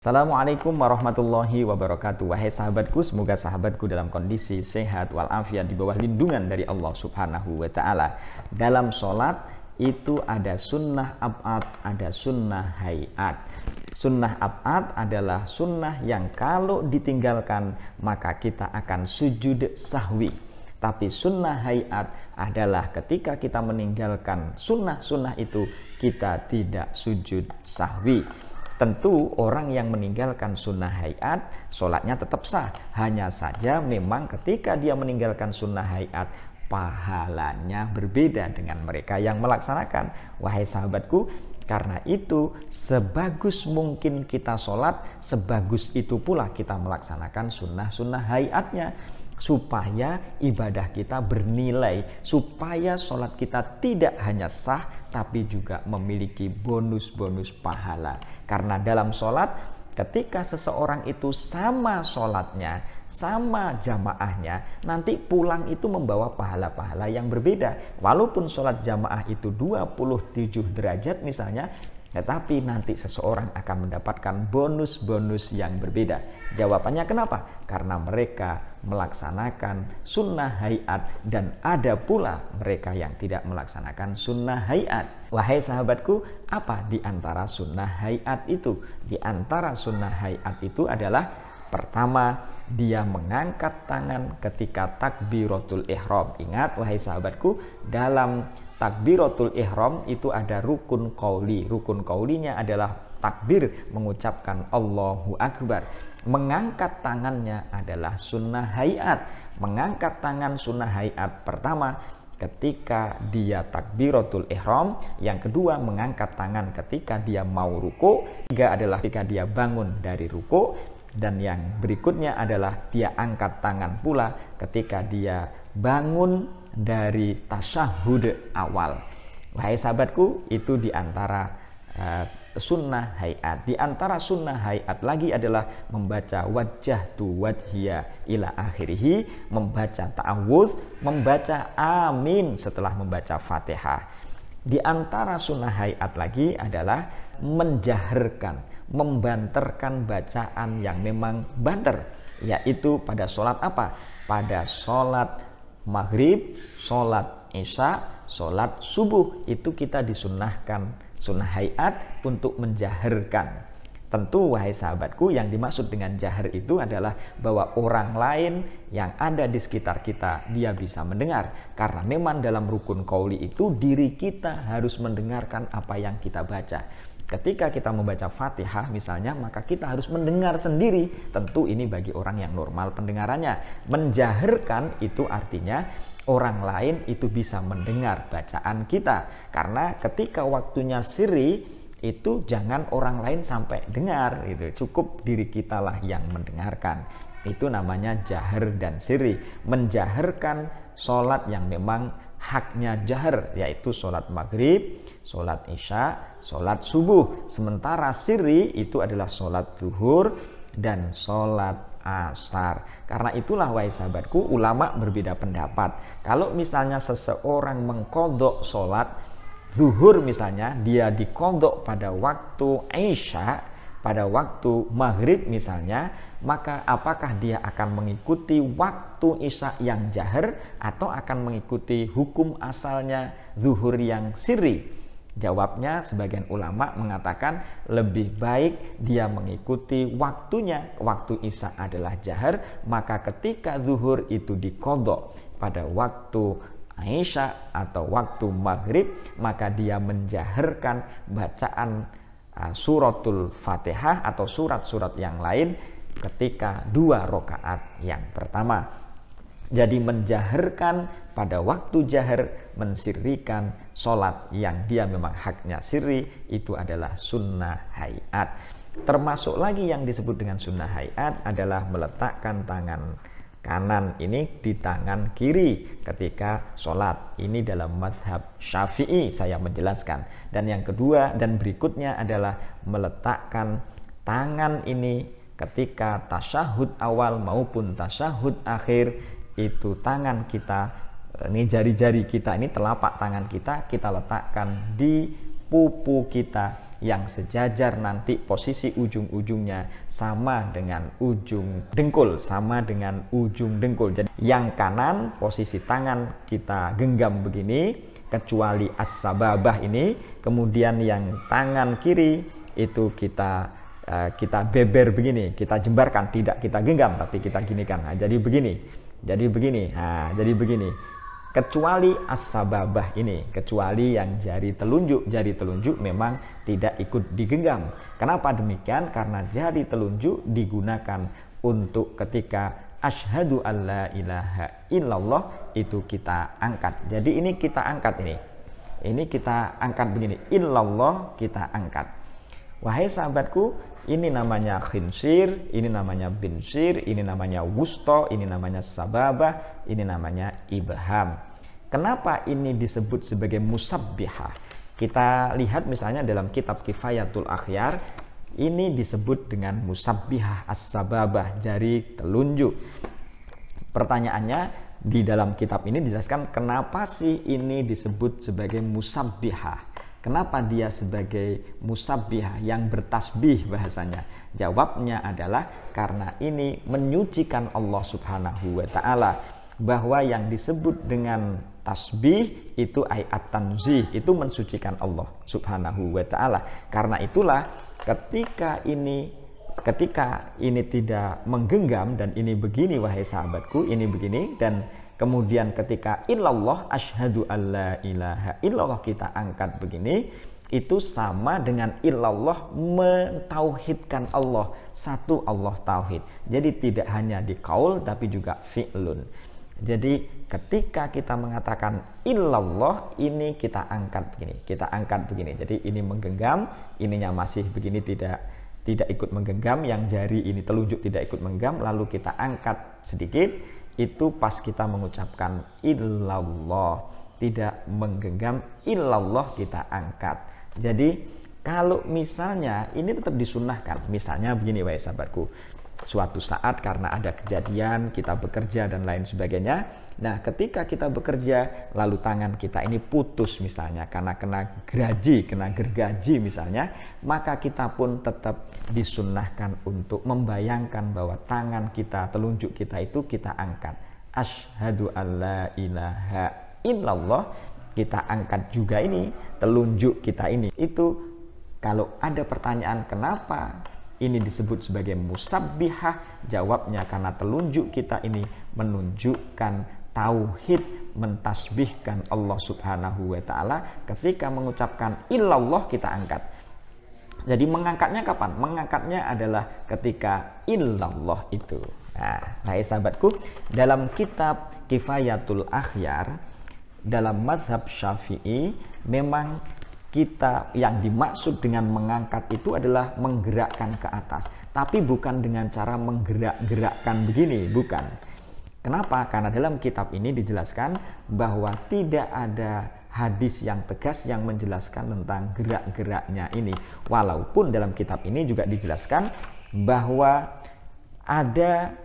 Assalamualaikum warahmatullahi wabarakatuh. Wahai sahabatku, semoga sahabatku dalam kondisi sehat walafiat di bawah lindungan dari Allah Subhanahu wa Ta'ala. Dalam sholat itu ada sunnah ab'ad, ada sunnah hayat. Sunnah ab'ad adalah sunnah yang kalau ditinggalkan maka kita akan sujud sahwi. Tapi sunnah hayat adalah ketika kita meninggalkan sunnah-sunnah itu kita tidak sujud sahwi. Tentu orang yang meninggalkan sunnah hayat, sholatnya tetap sah. Hanya saja memang ketika dia meninggalkan sunnah hayat, pahalanya berbeda dengan mereka yang melaksanakan. Wahai sahabatku, karena itu sebagus mungkin kita sholat, sebagus itu pula kita melaksanakan sunnah-sunnah hayatnya. Supaya ibadah kita bernilai, supaya sholat kita tidak hanya sah tapi juga memiliki bonus-bonus pahala. Karena dalam sholat ketika seseorang itu sama sholatnya, sama jamaahnya, nanti pulang itu membawa pahala-pahala yang berbeda. Walaupun sholat jamaah itu 27 derajat misalnya, tetapi nanti seseorang akan mendapatkan bonus-bonus yang berbeda. Jawabannya kenapa? Karena mereka melaksanakan sunnah hayat dan ada pula mereka yang tidak melaksanakan sunnah hayat. Wahai sahabatku, apa di antara sunnah hayat itu? Di antara sunnah hayat itu adalah pertama, dia mengangkat tangan ketika takbiratul ihram. Ingat wahai sahabatku, dalam takbiratul ihram itu ada rukun qauli. Rukun qaulinya adalah takbir, mengucapkan Allahu Akbar. Mengangkat tangannya adalah sunnah hayat. Mengangkat tangan sunnah hayat pertama ketika dia takbiratul ihram, yang kedua mengangkat tangan ketika dia mau ruku, ketiga adalah ketika dia bangun dari ruku, dan yang berikutnya adalah dia angkat tangan pula ketika dia bangun dari tasyahud awal. Wahai sahabatku, itu diantara sunnah hayat. Di antara sunnah hayat lagi adalah membaca wajjahtu wajhiya ila akhirih, membaca ta'awudz, membaca amin setelah membaca Fatihah. Di antara sunnah hayat lagi adalah menjaharkan, membanterkan bacaan yang memang banter, yaitu pada sholat apa? Pada sholat maghrib, sholat isya, sholat subuh, itu kita disunnahkan sunnah hayat untuk menjaharkan. Tentu wahai sahabatku, yang dimaksud dengan jahar itu adalah bahwa orang lain yang ada di sekitar kita dia bisa mendengar. Karena memang dalam rukun qauli itu diri kita harus mendengarkan apa yang kita baca. Ketika kita membaca Fatihah misalnya, maka kita harus mendengar sendiri. Tentu ini bagi orang yang normal pendengarannya. Menjaharkan itu artinya orang lain itu bisa mendengar bacaan kita. Karena ketika waktunya sirri itu jangan orang lain sampai dengar, itu cukup diri kita lah yang mendengarkan. Itu namanya jahar dan sirri. Menjaharkan sholat yang memang haknya jahar, yaitu sholat maghrib, sholat isya, sholat subuh. Sementara sirri itu adalah sholat zuhur dan sholat asar. Karena itulah wahai sahabatku, ulama berbeda pendapat. Kalau misalnya seseorang mengqadha sholat zuhur misalnya, dia diqadha pada waktu isya, pada waktu maghrib misalnya, maka apakah dia akan mengikuti waktu isya yang jahar atau akan mengikuti hukum asalnya zuhur yang sirri? Jawabnya sebagian ulama mengatakan lebih baik dia mengikuti waktunya. Waktu isya adalah jahar, maka ketika zuhur itu diqadha pada waktu isya atau waktu maghrib, maka dia menjaharkan bacaan suratul Fatihah atau surat-surat yang lain ketika 2 rakaat yang pertama. Jadi menjaharkan pada waktu jahar, mensirrikan sholat yang dia memang haknya sirri, itu adalah sunnah hayat. Termasuk lagi yang disebut dengan sunnah hayat adalah meletakkan tangan kanan ini di tangan kiri ketika sholat. Ini dalam mazhab Syafi'i saya menjelaskan. Dan yang kedua dan berikutnya adalah meletakkan tangan ini ketika tasyahud awal maupun tasyahud akhir. Itu tangan kita, ini jari-jari kita, ini telapak tangan kita letakkan di pupu kita yang sejajar nanti posisi ujung-ujungnya sama dengan ujung dengkul, sama dengan ujung dengkul. Jadi yang kanan posisi tangan kita genggam begini, kecuali as-sababah ini, kemudian yang tangan kiri itu kita beber begini, kita jembarkan, tidak kita genggam tapi kita ginikan. Nah, jadi begini. Nah, jadi begini. Kecuali as-sababah ini, kecuali yang jari telunjuk memang tidak ikut digenggam. Kenapa demikian? Karena jari telunjuk digunakan untuk ketika asyhadu alla ilaha illallah itu kita angkat. Jadi ini kita angkat ini. Ini kita angkat begini. Illallah kita angkat. Wahai sahabatku, ini namanya khinsir, ini namanya binsir, ini namanya wusto, ini namanya sababah, ini namanya ibham. Kenapa ini disebut sebagai musabbihah? Kita lihat misalnya dalam kitab Kifayatul Akhyar, ini disebut dengan musabbihah as-sababah, jari telunjuk. Pertanyaannya, di dalam kitab ini dijelaskan kenapa sih ini disebut sebagai musabbihah? Kenapa dia sebagai musabbihah yang bertasbih bahasanya? Jawabnya adalah karena ini menyucikan Allah Subhanahu wa ta'ala. Bahwa yang disebut dengan tasbih itu ayat tanzih, itu mensucikan Allah Subhanahu wa ta'ala. Karena itulah ketika ini tidak menggenggam dan ini begini wahai sahabatku, ini begini, dan kemudian ketika illallah asyhadu alla ilaha illallah kita angkat begini, itu sama dengan illallah mentauhidkan Allah, satu Allah tauhid. Jadi tidak hanya di qaul tapi juga fi'lun. Jadi ketika kita mengatakan illallah, ini kita angkat begini, Jadi ini menggenggam, ininya masih begini, tidak ikut menggenggam, yang jari ini telunjuk tidak ikut menggenggam, lalu kita angkat sedikit. Itu pas kita mengucapkan illallah, tidak menggenggam, illallah kita angkat. Jadi kalau misalnya ini tetap disunnahkan, misalnya begini wahai sahabatku, suatu saat karena ada kejadian kita bekerja dan lain sebagainya. Nah, ketika kita bekerja lalu tangan kita ini putus misalnya karena kena gergaji misalnya, maka kita pun tetap disunnahkan untuk membayangkan bahwa tangan kita, telunjuk kita itu kita angkat. Asyhadu alla ilaha illallah, kita angkat juga ini, telunjuk kita ini. Itu kalau ada pertanyaan kenapa ini disebut sebagai musabbihah, jawabnya karena telunjuk kita ini menunjukkan tauhid, mentasbihkan Allah Subhanahu wa ta'ala. Ketika mengucapkan illallah kita angkat. Jadi mengangkatnya kapan? Mengangkatnya adalah ketika illallah itu. Nah, hai sahabatku, dalam kitab Kifayatul Akhyar, dalam mazhab Syafi'i, memang kita yang dimaksud dengan mengangkat itu adalah menggerakkan ke atas, tapi bukan dengan cara menggerak-gerakkan begini, bukan. Kenapa? Karena dalam kitab ini dijelaskan bahwa tidak ada hadis yang tegas yang menjelaskan tentang gerak-geraknya ini. Walaupun dalam kitab ini juga dijelaskan bahwa ada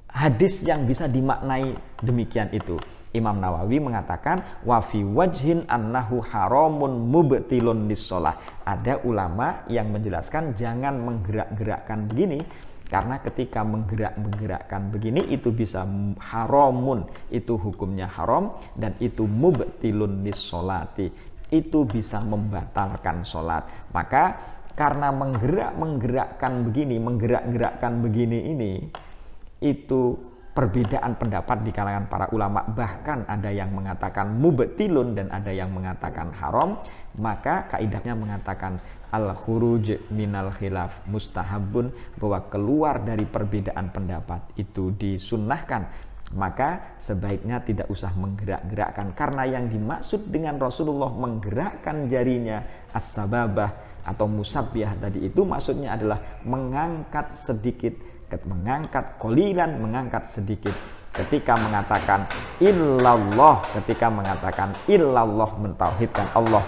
hadis yang bisa dimaknai demikian itu. Imam Nawawi mengatakan wa fi wajhin annahu haramun mubtilun lis-shalah. Ada ulama yang menjelaskan jangan menggerak-gerakkan begini, karena ketika menggerak-gerakkan begini itu bisa haramun, itu hukumnya haram, dan itu mubtilun lis-sholati, itu bisa membatalkan sholat. Maka karena menggerak-gerakkan begini ini, itu perbedaan pendapat di kalangan para ulama, bahkan ada yang mengatakan mubtilun dan ada yang mengatakan haram. Maka kaidahnya mengatakan al-khuruj minal khilaf mustahabun, bahwa keluar dari perbedaan pendapat itu disunnahkan. Maka sebaiknya tidak usah menggerak-gerakkan, karena yang dimaksud dengan Rasulullah menggerakkan jarinya as-sababah atau musabbihah tadi itu maksudnya adalah mengangkat sedikit, mengangkat qalilan, mengangkat sedikit. Ketika mengatakan illallah, mentauhidkan Allah.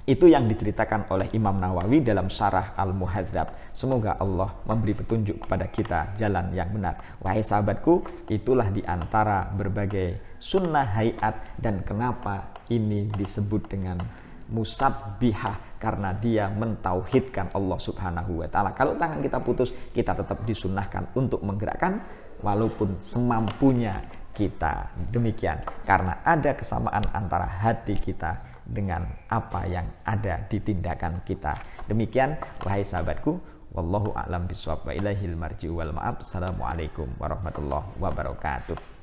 Itu yang diceritakan oleh Imam Nawawi dalam Syarah Al-Muhadzab. Semoga Allah memberi petunjuk kepada kita jalan yang benar. Wahai sahabatku, itulah di antara berbagai sunnah hayat dan kenapa ini disebut dengan musabbihah, karena dia mentauhidkan Allah Subhanahu wa taala. Kalau tangan kita putus, kita tetap disunnahkan untuk menggerakkan walaupun semampunya kita. Demikian, karena ada kesamaan antara hati kita dengan apa yang ada di tindakan kita. Demikian wahai sahabatku, wallahu a'lam bishawab wa ilaihil marji'u wal ma'ab. Assalamualaikum warahmatullahi wabarakatuh.